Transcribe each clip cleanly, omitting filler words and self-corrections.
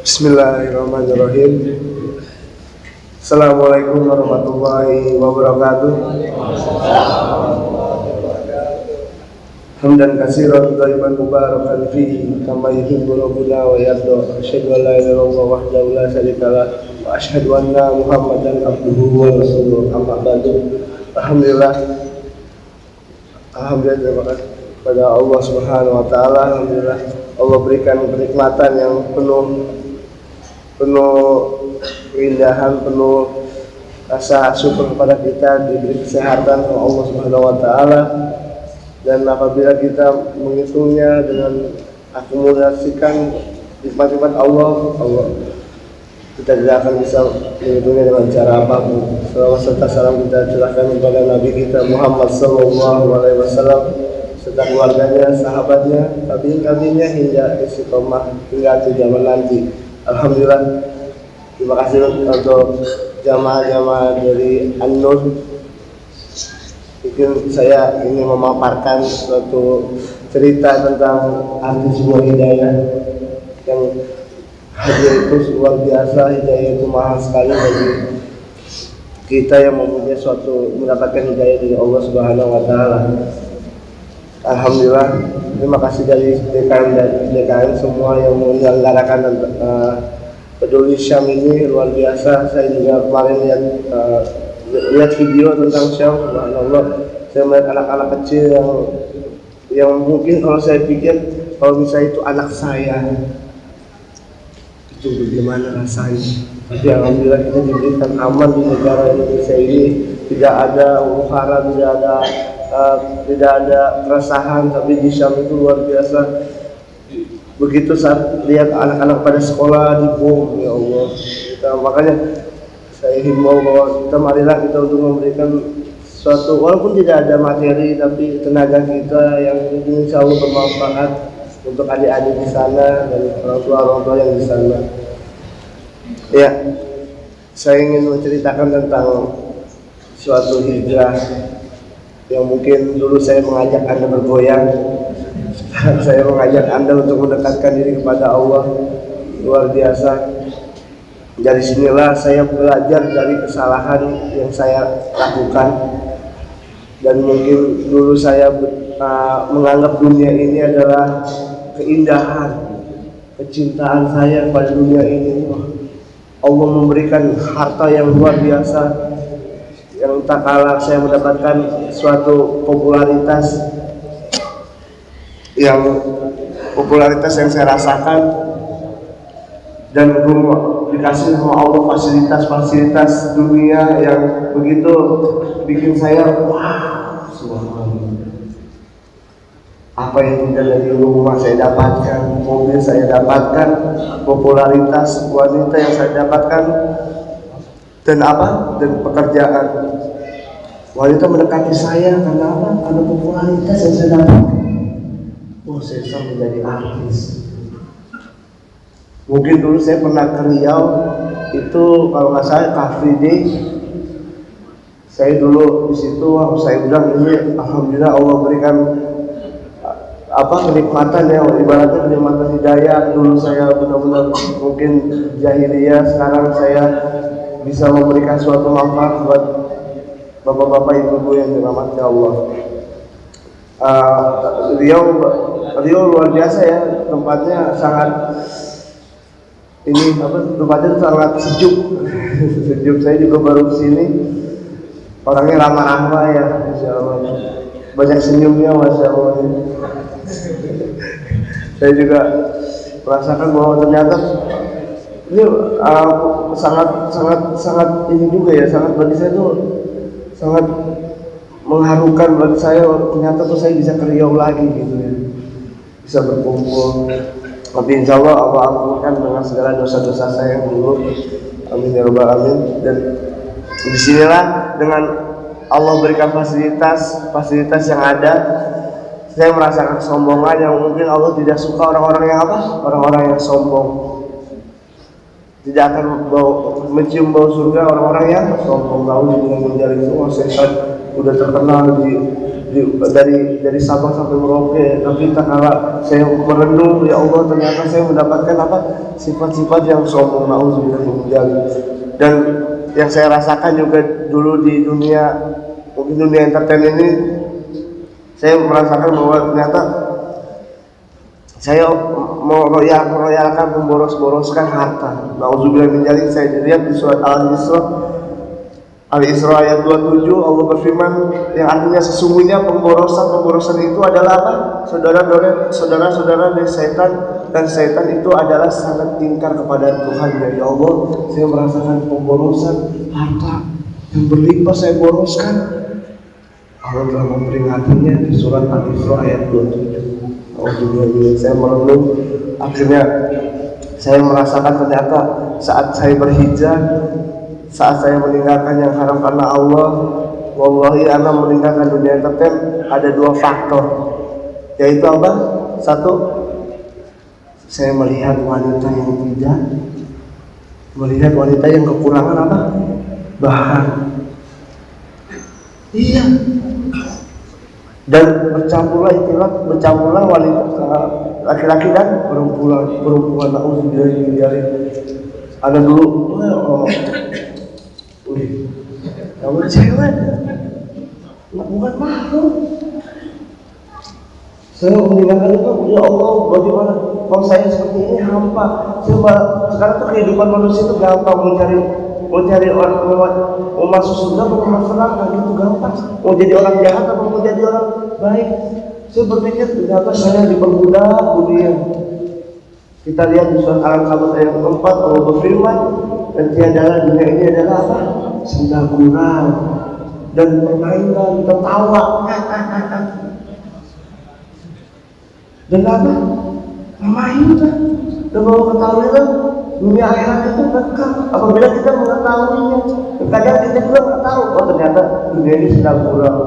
Bismillahirrahmanirrahim. Assalamualaikum warahmatullahi wabarakatuh. Hamdan katsiran thayyiban mubarakan fihi kama yuhibbu rabbuna wa yarda. Asyhadu an la ilaha illallah wahdahu la syarika lah wa asyhadu anna Muhammadan abduhu wa rasuluh. Amma ba'du. Alhamdulillah terima kasih kepada Allah Subhanahu wa taala. Alhamdulillah Allah berikan kenikmatan yang penuh keindahan, penuh rasa syukur kepada kita, diberi kesehatan oleh Allah Subhanahu wa taala. Dan apabila kita menghitungnya dengan akumulasikan nikmat-nikmat Allah, kita tidak akan bisa menghitungnya dengan cara apapun. Salawat serta salam kita curahkan kepada Nabi kita Muhammad sallallahu alaihi wasallam serta keluarganya, sahabatnya, tabi'in-tabi'innya hingga istiqomah hingga akhir zaman nanti. Alhamdulillah, terima kasih untuk jamaah-jamaah dari An-Nur. Mungkin saya ingin memaparkan suatu cerita tentang arti sebuah hidayah yang hadiah itu luar biasa. Hidayah itu mahal sekali bagi kita yang mempunyai suatu mendapatkan hidayah dari Allah Subhanahu wa taala. Alhamdulillah, terima kasih dari DKM semua yang menyelenggarakan Peduli Syam ini luar biasa. Saya juga kemarin lihat video tentang Syam, subhanallah. Saya melihat anak-anak kecil yang mungkin kalau saya pikir kalau misalnya itu anak saya, itu bagaimana rasanya. Tapi alhamdulillah kita diberikan aman di negara Indonesia ini, tidak ada huru-hara, tidak ada keresahan. Tapi di Syam itu luar biasa. Begitu saat lihat anak-anak pada sekolah dibom, ya Allah. Makanya saya himbau bahwa marilah kita untuk memberikan suatu, walaupun tidak ada materi, tapi tenaga kita yang insya Allah bermanfaat untuk adik-adik di sana dan orang tua yang di sana. Ya, saya ingin menceritakan tentang suatu hijrah yang mungkin dulu saya mengajak Anda bergoyang. Sekarang saya mengajak Anda untuk mendekatkan diri kepada Allah. Luar biasa. Dari sinilah saya belajar dari kesalahan yang saya lakukan, dan mungkin dulu saya menganggap dunia ini adalah keindahan, kecintaan saya pada dunia ini. Allah memberikan harta yang luar biasa, yang tak kalah saya mendapatkan suatu popularitas yang saya rasakan, dan dikasih sama Allah fasilitas dunia yang begitu bikin saya wah, subhanallah. Apa yang tidak dari rumah saya dapatkan, mobil saya dapatkan, popularitas wanita yang saya dapatkan, dan pekerjaan. Wanita mendekati saya karena apa? Karena popularitas yang saya dapatkan. Saya bisa menjadi artis. Mungkin dulu saya pernah ke Riau, itu kalau nggak salah Car Free Day. Saya dulu di situ, saya bilang ini alhamdulillah Allah berikan kenikmatan ya, ibaratnya kenikmatan hidayah. Dulu saya benar-benar mungkin jahiliyah, sekarang saya bisa memberikan suatu manfaat buat bapak-bapak ibu-ibu yang dirahmati Allah. Riau luar biasa ya, tempatnya sangat tempatnya sangat sejuk. Saya juga baru kesini, orangnya ramah-ramah ya, masya Allah, banyak senyumnya, masya Allah. Saya juga merasakan bahwa ternyata ini sangat ini juga ya, sangat bagi saya tuh sangat mengharukan bagi saya. Ternyata tuh saya bisa ke Riau lagi gitu ya, bisa berkumpul. Tapi insya Allah ampunkan dengan segala dosa-dosa saya yang dulu. Amin ya rabbal alamin. Dan disinilah dengan Allah berikan fasilitas yang ada, saya merasakan kesombongan yang mungkin Allah tidak suka. Orang-orang yang sombong. Tidak akan mencium bau surga orang-orang yang sombong. Tahu dengan menjadi itu, saya udah terkenal di dari Sabang sampai Merauke. Tapi tak kala saya merenung, ya Allah, ternyata saya mendapatkan sifat-sifat yang sombong, nauzubillah min dzalik. Dan yang saya rasakan juga dulu di dunia, mungkin dunia entertain ini, saya merasakan bahwa ternyata saya meroyalkan, memboros-boroskan harta. Nauzubillah min dzalik. Saya lihat di surat Al-Isra ayat 27, Allah berfirman yang artinya sesungguhnya pemborosan itu adalah apa? Saudara-saudara dari setan, dan setan itu adalah sangat ingkar kepada Tuhan. Ya Allah, saya merasakan pemborosan harta yang berlimpah saya boroskan. Allah telah memperingatinya di surat Al-Isra ayat 27. Saya merenung, akhirnya saya merasakan ternyata saat saya berhijrah, saat saya meninggalkan yang haram karena Allah, wallahi ana meninggalkan dunia entertain ada dua faktor, yaitu apa? Satu, saya melihat wanita yang kekurangan apa? Bahan. Iya. Dan bercampurlah wanita laki-laki dan perempuan. Nauzubillah min dzalik. Ada dulu, kamu cewek, bukan makhluk. Saya meninggalkan itu, ya Allah, bagaimana kalau saya seperti ini hampa. Sekarang tuh kehidupan manusia itu gampang, mau cari orang, mau masuk surga, mau masuk neraka, gitu gampang. Mau jadi orang jahat atau mau jadi orang baik. Saya berpikir ternyata saya diperbudak dunia. Kita lihat di surat Al-Ankabut ayat 4, Allah berfirman, dan tiadalah dunia ini adalah apa? Senda gurau dan permainan, tertawa. Dan apa? Permainan. Dan bahwa ketahuilah dunia akhirat itu dekat apabila kita mengetahuinya. Kadang kita juga nggak tahu, oh ternyata dunia ini sedang gurau.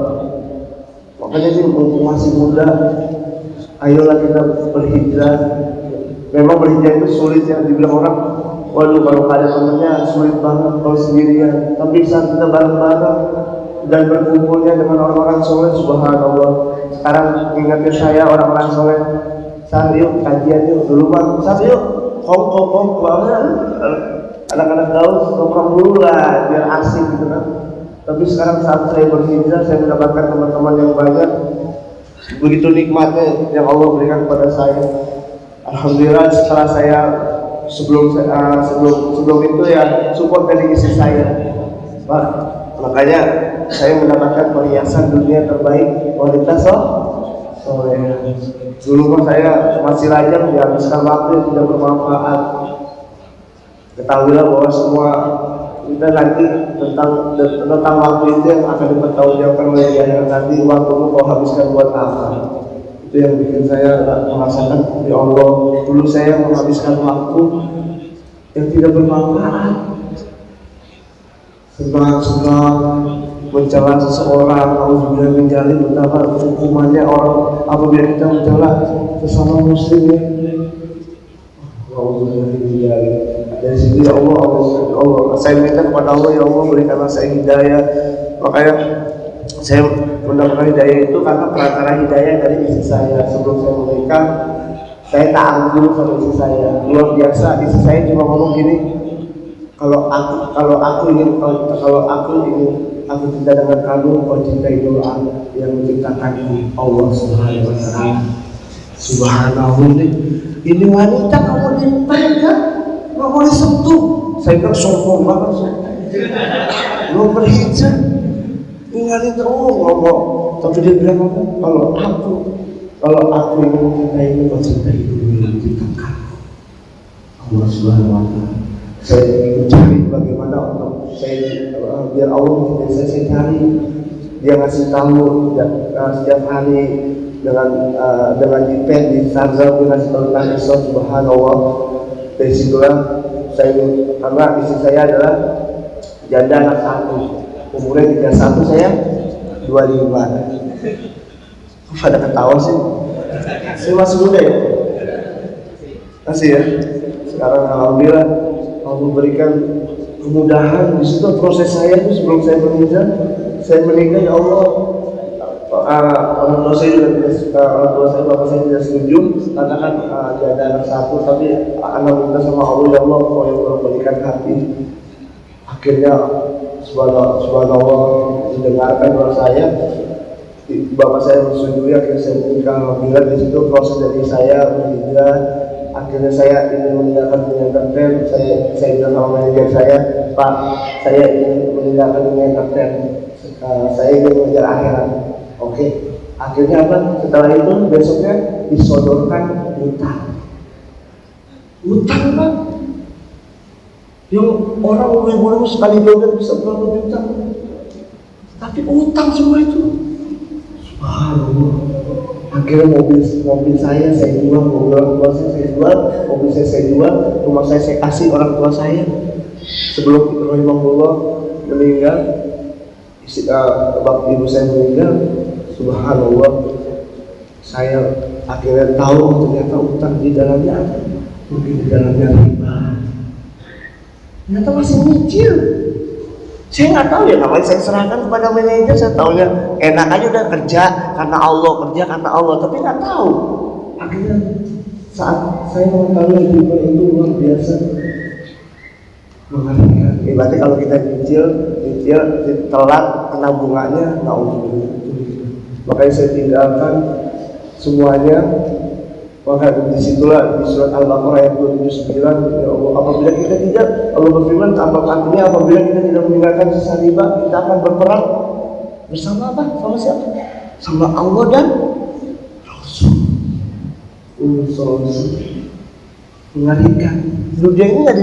Makanya sih mumpung masih muda, ayolah kita berhijrah. Memang berhijrah itu sulit ya, dibilang orang, waduh kalau ada temennya sulit banget kalau sendirian. Tapi saat kita bareng-bareng dan berkumpulnya dengan orang-orang soleh, subhanallah. Sekarang ingatnya saya orang-orang soleh, saat yuk kajian yuk, dulu mah saat yuk kong banget. Anak-anak gaul nongkrong dulu lah biar asik gitu kan. Tapi sekarang saat saya berhijrah, saya mendapatkan teman-teman yang banyak. Begitu nikmatnya yang Allah berikan kepada saya. Alhamdulillah setelah saya sebelum itu ya support dari istri saya, Pak. Makanya saya mendapatkan perhiasan dunia terbaik wanita soleh. Dulu mah saya masih lajang dihabiskan waktu yang tidak bermanfaat. Ketahuilah bahwa semua kita nanti tentang waktu itu yang akan dipertanggungjawabkan oleh yang nanti waktumu kau habiskan buat apa. Itu yang bikin saya merasakan, ya Allah, dulu saya menghabiskan waktu yang tidak bermanfaat, senang mencela seseorang. Auzubillah min dzalik, betapa hukumannya orang apabila kita mencela sesama muslim ya. Auzubillah min dzalik. Dari situ ya Allah, saya minta kepada Allah, ya Allah berikanlah saya hidayah. Makanya saya mendapatkan hidayah itu karena perantara hidayah dari istri saya. Sebelum saya menikah, saya taat dulu sama istri saya. Luar biasa, istri saya cuma ngomong gini, kalau aku ingin aku cinta dengan kamu, kau cintai dulu aku yang menciptakan Allah Subhanahu wa Ta'ala. Subhanallah, ini wanita kamu dipegang, nggak boleh sentuh. Saya kan sombong banget, belum berhijab. Tinggalin terus ngomong, tapi dia bilang kalau aku yang mencintaimu, kau cintai dulu yang menciptakan Allah Subhanahu wa Ta'ala. Saya mencari bagaimana untuk saya biar Allah mencintai saya cari. Dia ngasih tahu setiap hari dengan dipet di Instagram, dia ngasih tahu tentang Islam, subhanallah. Dari situlah saya, karena istri saya adalah janda anak satu, umurnya 31, saya 25. Pada ketawa sih, saya masih muda ya, masih ya. Sekarang alhamdulillah Allah berikan kemudahan. Di situ proses saya itu sebelum saya menikah, ya Allah, orang tua saya juga tidak suka, orang tua saya, bapak saya tidak setuju karena kan dia ada anak satu, tapi anak minta sama Allah, ya Allah, kau yang memberikan hati. Akhirnya subhanallah mendengarkan doa saya, bapak saya menyetujui, akhirnya saya menikah. Alhamdulillah di situ proses dari saya menikah. Akhirnya saya ingin meninggalkan dunia entertain. Saya bilang sama manajer saya, Pak, saya ingin meninggalkan dunia entertain. Saya ingin mengejar akhirat. Oke. Akhirnya apa? Setelah itu besoknya disodorkan utang. Utang Pak. Yang orang ribu-ribu sekali dolar bisa berapa juta. Tapi utang semua itu. Subhanallah. Akhirnya mobil saya jual, mobil orang tua saya jual, mobil saya jual, rumah saya kasih orang tua saya. Sebelum rahimahullah meninggal, bapak ibu saya meninggal, subhanallah, saya akhirnya tahu ternyata utang di dalamnya apa? Mungkin di dalamnya riba. Ternyata masih nyicil. Saya nggak tahu ya, namanya saya serahkan kepada manajer. Saya taunya enak aja udah kerja karena Allah, tapi nggak tahu. Akhirnya saat saya mengetahui riba itu luar biasa mengerikan. Berarti kalau kita nyicil telat kena bunganya, naudzubillah. Makanya saya tinggalkan semuanya. Maka disitulah di surat Al-Baqarah ayat 279, ya Allah, apabila kita tidak, Allah berfirman, artinya apabila kita tidak meninggalkan sisa riba, kita akan berperang bersama apa? Sama siapa? Sama Allah dan Rasul. Mengerikan. Dunia ini nggak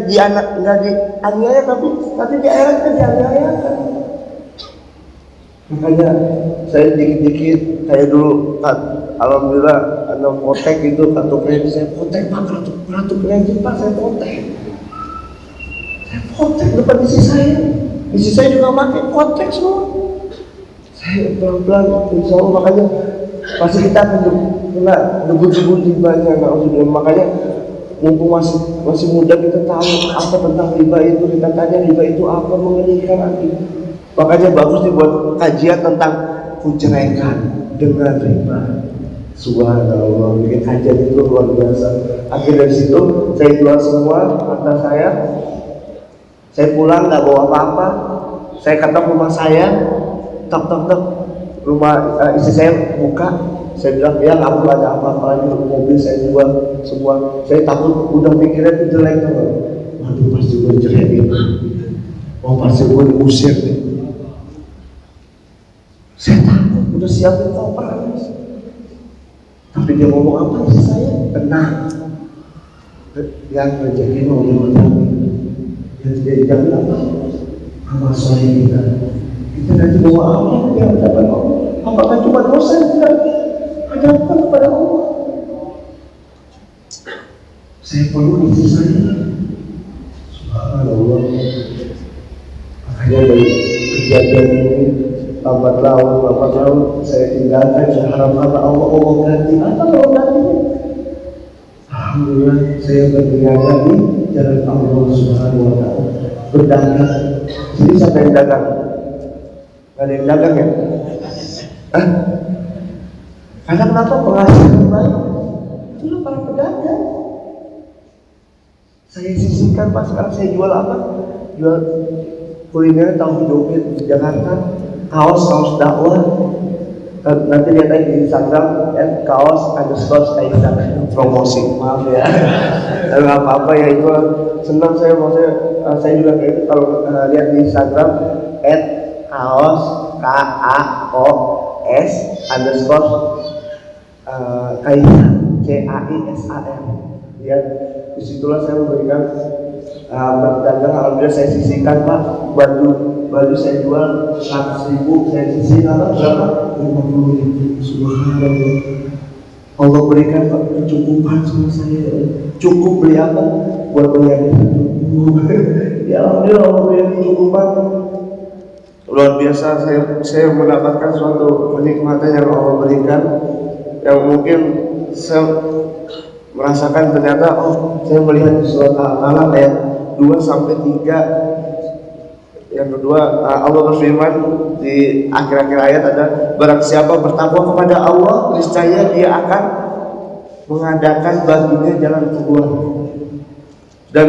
dianiaya, tapi di akhirat kan dianiayakan. Makanya saya dikit-dikit kayak dulu alhamdulillah ada potek itu, kartu kredit saya potek Pak, kartu kredit Pak, saya potek depan isi saya juga pakai potek semua. Saya pelan-pelan insya Allah, makanya pasti kita akan kena debu-debu ribanya, makanya mumpung masih muda kita tahu apa tentang riba itu, kita tanya riba itu apa, mengerikan hati. Makanya bagus dibuat kajian tentang kujrekan dengan riba. Subhanallah, bikin kajian itu luar biasa. Akhirnya dari situ saya jual semua harta saya pulang nggak bawa apa-apa. Saya ketok rumah saya, tok rumah istri saya buka. Saya bilang ya nggak perlu ada apa-apa lagi, mobil saya jual semua. Saya takut udah mikirnya itu jelek tuh. Waduh, pasti gue dijelekin. Pasti gue diusir nih. Saya takut, udah siapin koper. Tapi dia ngomong apa sih saya? Tenang. Yang rezeki mau dimenangi. Yang tidak dijamin apa? Amal soleh kita. Kita nanti bawa apa yang dapat Allah? Apakah cuma dosa yang kita hadapkan kepada Allah? Saya perlu istri saya. Subhanallah. Makanya dari kejadian ini lambat laun saya tinggalkan, saya harapkan Allah ganti. Apa Allah ganti? Alhamdulillah saya berniaga di jalan Allah Subhanahu wa ta'ala, berdagang. Jadi siapa yang dagang? Gak ada yang dagang ya? Karena kenapa? Penghasilan baik. Itulah para pedagang. Saya sisihkan Pak, sekarang saya jual apa? Jual kuliner, tahu joget di Jakarta, kaos dakwah. Nanti lihat aja di Instagram @kaos_kaisar, promosi, maaf ya. Nggak apa-apa ya, itu senang saya, maksudnya saya juga kayak itu kalau lihat di Instagram @kaos_kaisar, CAISAR. Ya, disitulah saya memberikan berdagang. Alhamdulillah saya sisihkan Pak, baju saya jual 100.000, saya sisihkan berapa? 50.000. Subhanallah, Allah berikan kecukupan sama saya. Cukup beli apa? Buat bayar itu. Ya Alhamdulillah Allah berikan kecukupan luar biasa. Saya mendapatkan suatu kenikmatan yang Allah berikan, yang mungkin saya merasakan ternyata saya melihat di surat Al-Alaq ayat 2-3 Yang kedua, Allah berfirman di akhir-akhir ayat ada, barang siapa bertakwa kepada Allah, niscaya dia akan mengadakan baginya jalan keluar. Dan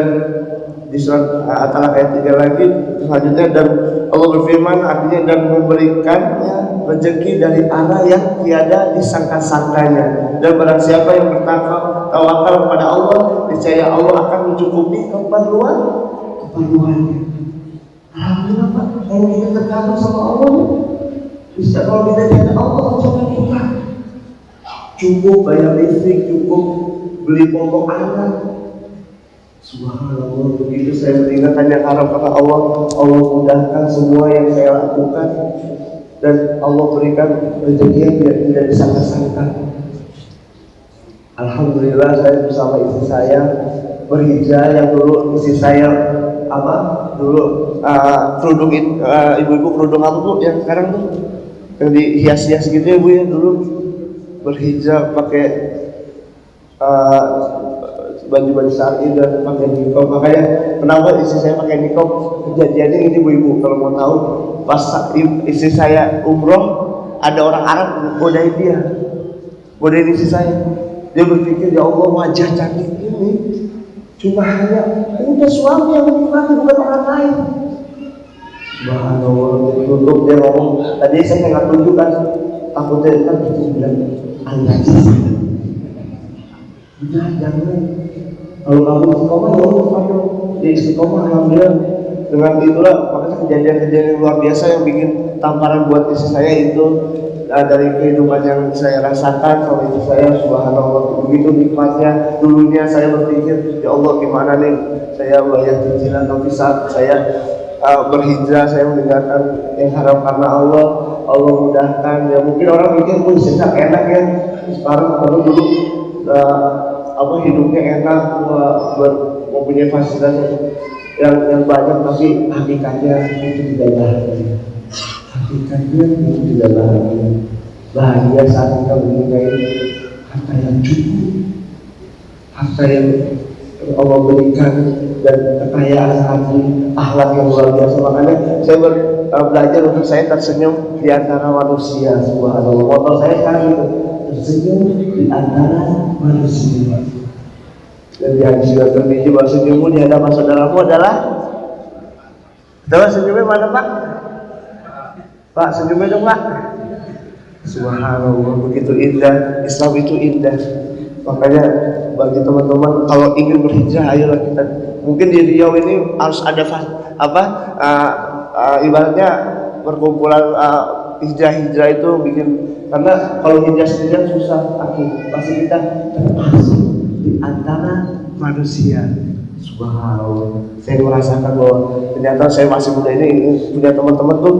di surat At-Talaq ayat 3 lagi selanjutnya, dan Allah berfirman artinya, dan memberikannya rezeki dari arah yang tiada disangka-sangkanya. Dan barang siapa yang bertakwa tawakal kepada Allah, niscaya Allah akan mencukupi keperluannya. Alhamdulillah Pak, kalau kita tergantung sama Allah, bisa kalau kita tidak Allah coba kita cukup bayar listrik, cukup beli pokok anak. Subhanallah, begitu saya meninggalkan yang haram karena Allah mudahkan semua yang saya lakukan, dan Allah berikan rezeki yang tidak disangka-sangka. Alhamdulillah saya bersama istri saya berhijrah, yang dulu istri saya kerudung ibu-ibu kerudung apa Bu yang sekarang tuh yang dihias-hias gitu ya Bu ya, dulu berhijrah pakai baju-baju syar'i dan pakai niqab. Makanya kenapa istri saya pakai niqab, kejadiannya ini Bu-ibu kalau mau tahu, pas istri saya umroh ada orang Arab godain istri saya. Dia berpikir, ya Allah, wajah cantik ini cuma hanya udah suami yang menikmati, bukan orang lain. Subhanallah, tutup dia ngomong. Tadi saya nggak tunjukkan, takutnya kan itu bilang anda udah jangan. Kalau kamu istiqomah, ya Allah, dia istiqomah. Alhamdulillah, dengan itulah makanya kejadian-kejadian luar biasa yang bikin tamparan buat istri saya itu dari kehidupan yang saya rasakan sama istri saya. Subhanallah, begitu nikmatnya. Dulunya saya berpikir, ya Allah, gimana nih saya bayar cicilan, tapi saat saya berhijrah, saya meninggalkan yang haram karena Allah mudahkan. Ya mungkin orang mikir, sejak enak ya, sekarang baru dulu hidupnya enak, mempunyai fasilitas yang banyak, tapi hakikatnya itu tidak bahagia. Hakikatnya itu tidak bahagia. Bahagia saat kita mempunyai harta yang cukup, harta yang Allah berikan, dan kekayaan hati, akhlak yang luar biasa. Makanya saya belajar untuk saya tersenyum di antara manusia. Subhanallah, motor saya kan gitu, tersenyum di antara manusia. Dan di hadis juga terbiji bahwa senyummu di hadapan saudaramu adalah, coba senyumnya mana Pak? Pak, senyumnya dong Pak. Subhanallah, begitu indah. Islam itu indah. Makanya bagi teman-teman kalau ingin berhijrah, ayolah kita. Mungkin di Riau ini harus ada ibaratnya perkumpulan hijrah itu bikin, karena kalau hijrah sendirian susah, pasti kita terpaksa di antara manusia. Subhanallah, saya merasakan bahwa ternyata saya masih muda ini punya teman-teman tuh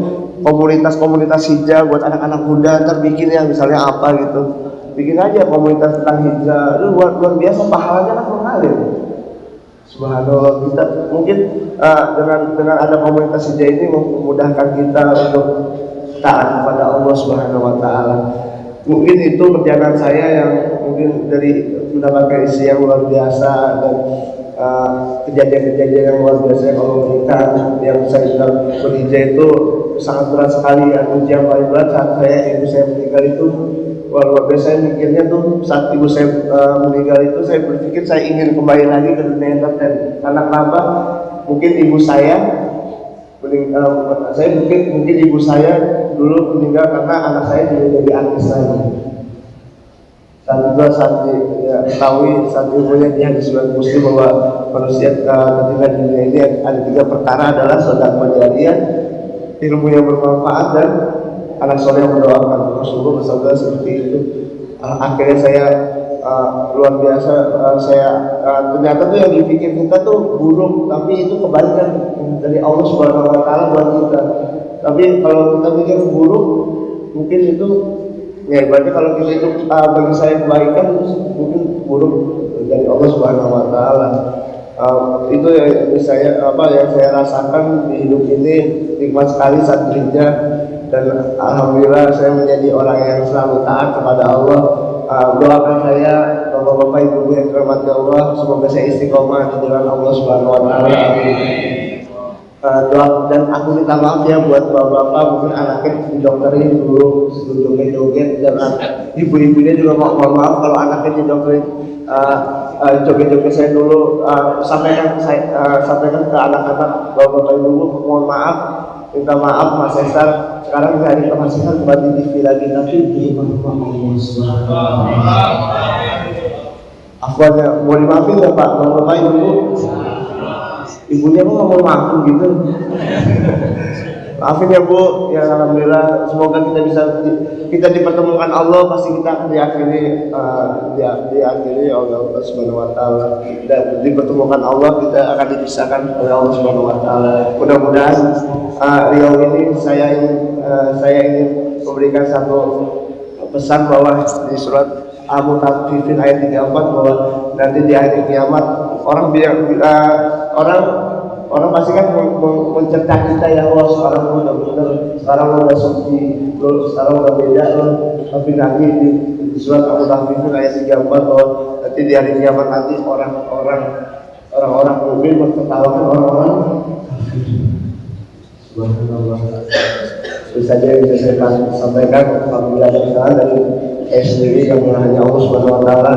komunitas hijrah buat anak-anak muda. Ntar bikin ya misalnya apa gitu, bikin aja komunitas tentang hijrah, itu luar biasa, pahalanya kan mengalir. Subhanallah, kita mungkin dengan ada komunitas hijrah ini memudahkan kita untuk taat kepada Allah Subhanahu wa Ta'ala. Mungkin itu perjalanan saya yang mungkin dari mendapatkan isi yang luar biasa, dan kejadian-kejadian yang luar biasa yang Allah berikan. Yang saya bilang berhijrah itu sangat berat sekali. Ujian paling berat saat ibu saya meninggal itu luar biasa. Saya mikirnya tuh saat ibu saya meninggal itu, saya berpikir saya ingin kembali lagi ke dunia entertain. Karena kenapa? Mungkin ibu saya mungkin ibu saya dulu meninggal karena anak saya juga jadi artis lagi. Saat ketahui saat ibunya dia di surat Muslim bahwa manusia ketika di dunia ini ada 3 perkara, adalah sedekah jariyah, ilmu yang bermanfaat, dan anak soleh yang mendoakan. Rasulullah bersabda seperti itu. Akhirnya saya luar biasa, ternyata tuh yang dipikir kita tuh buruk, tapi itu kebaikan dari Allah Subhanahu wa Ta'ala buat kita. Tapi kalau kita pikir buruk, mungkin itu ya ibaratnya kalau kita itu bagi saya kebaikan, mungkin buruk dari Allah Subhanahu wa Ta'ala. Itu yang saya rasakan di hidup ini, nikmat sekali saat kerja. Dan alhamdulillah saya menjadi orang yang selalu taat kepada Allah. Doakan saya, bapak-bapak, ibu-ibu yang dirahmati Allah, semoga saya istiqomah di jalan Allah Subhanahu wa Ta'ala. doa, dan aku minta maaf ya buat bapak-bapak mungkin anaknya didokterin dulu joget-joget, dan ibu-ibunya juga mohon maaf kalau anaknya didokterin joget-joget. Saya dulu sampaikan ke anak-anak bapak-bapak ibu, mohon maaf, minta maaf Mas Cesar, sekarang dari kemasihan kembali di TV lagi, tapi di afwannya mau dimaafin nggak Pak, bapak ibu? Ibunya kok nggak mau maafin gitu. Maafin ya Bu, ya alhamdulillah, semoga kita dipertemukan Allah, pasti kita akan diakhiri oleh Allah Subhanahu wa taala, dan dipertemukan Allah, kita akan dipisahkan oleh Allah Subhanahu wa taala. Mudah-mudahan Riau ini saya ingin memberikan satu pesan bahwa di surat Al-Mutaffifin ayat 34 bahwa nanti di hari kiamat orang pasti kan mencerca kita ya, Allah sekarang udah benar, sekarang udah suci, sekarang udah beda loh. Tapi nanti di surat Al-Mutaffifin ayat 34 bahwa nanti di hari kiamat nanti orang-orang mukmin mentertawakan orang-orang kafir. Subhanallah. Itu saja yang bisa saya sampaikan. Apabila ada kesalahan dari saya sendiri yang hanya Allah Subhanahu wa taala,